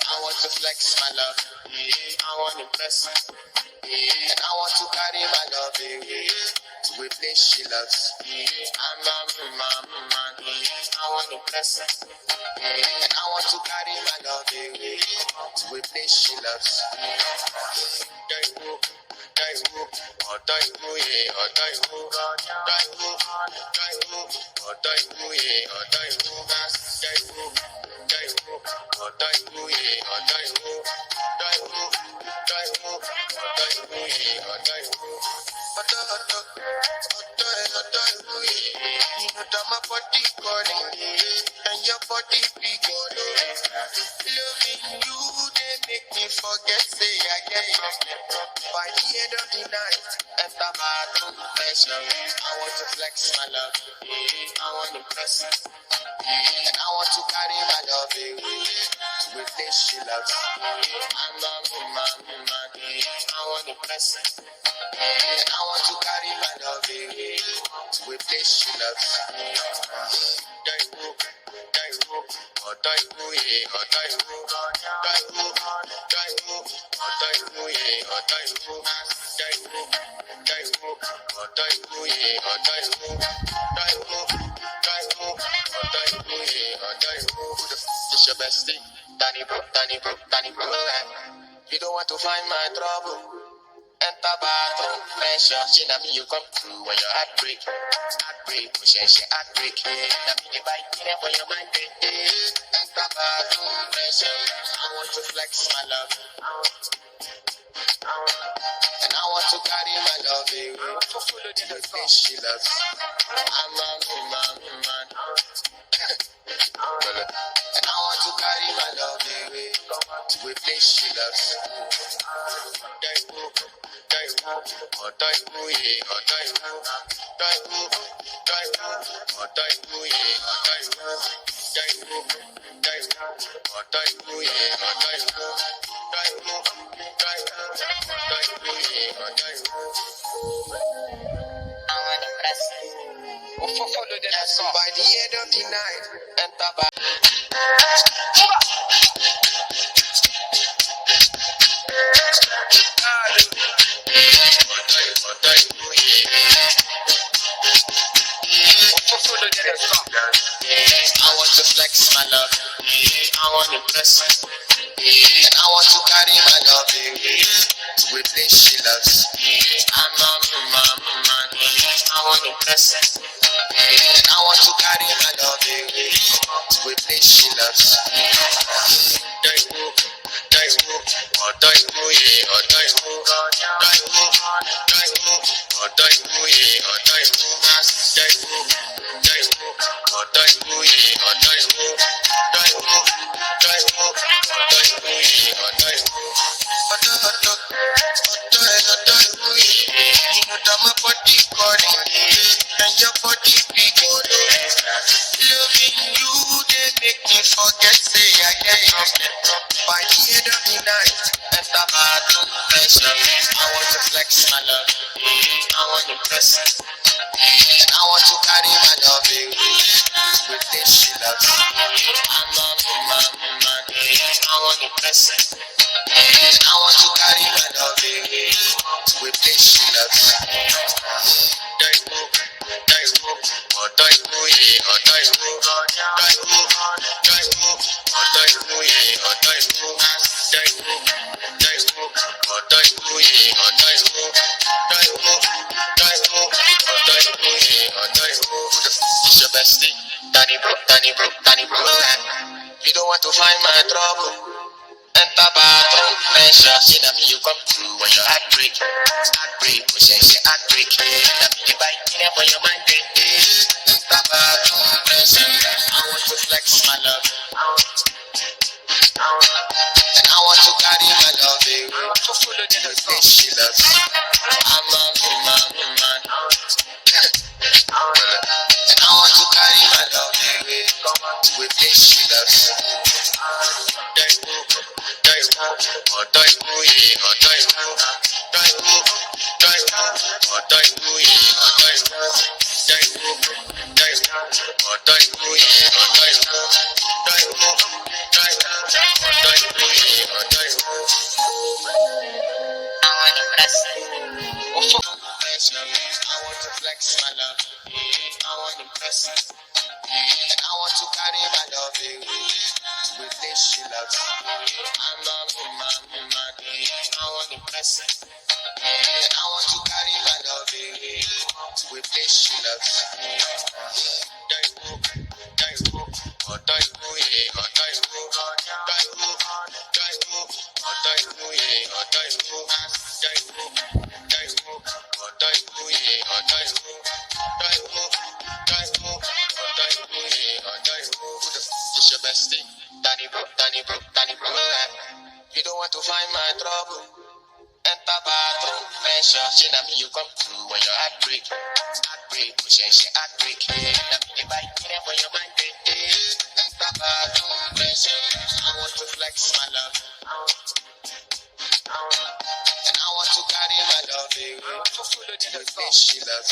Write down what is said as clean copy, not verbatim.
I want to flex my love. I want to impress. And I want to carry my love away to a place she loves. I'm a man. I want to impress. And I want to carry my love away to a place she loves. My body calling, and your body big. Loving you, they make me forget, say again. By the end of the night, enter bathroom, pressure. I want to flex my love, I want to press, and I want to carry my love away to a place she loves. I'm a man, I want to press, and I want to carry my love away to a place she loves. It's your bestie, Danny bro. You don't want to find my trouble. Enter bathroom, pressure. She na me you come through when your heart break, push and she heart break. Na me the bite for your mind. Enter bathroom, pressure. I want to flex my love, and I want to carry my love away to the place she loves. I'm a man. And I want to carry my love away to a place she loves. By the end of the night, enter back. I want to flex my love, I want to impress, and I want to carry my love away to a place she loves. I'm a man, I want to impress, and I want to carry my love away to a place she loves. My body calling, and your body big. Loving you, they make me forget, say again. By the end of the night, enter bathroom, pressure. I want to flex my love, I want to press, and I want to carry my love away with this she loves. I'm a man, I want to press, and I want to carry my love away with this she loves. It's your bestie, Danny bro. You don't want to find my trouble. Enter bathroom, pressure. See na me you come through when your heart break, push and she heart break. Na me the bite for your mind. Enter bathroom, pressure. I want to flex my love, and I want to carry my love away to the place she loves. I'm a man, and I want to carry my love away to a place she loves. person. And I want to carry my love away with this she loves. I'm not mad. I want the person. And I want to carry my love away with this she loves. It's your bestie, Danny bro. You don't want to find my trouble. Enter bathroom, pressure. She na me you come through when your heart break, push and she heart break. Na me the bike when your mind break. Enter bathroom, pressure. I want to flex my love, and I want to carry my love away. With this she loves.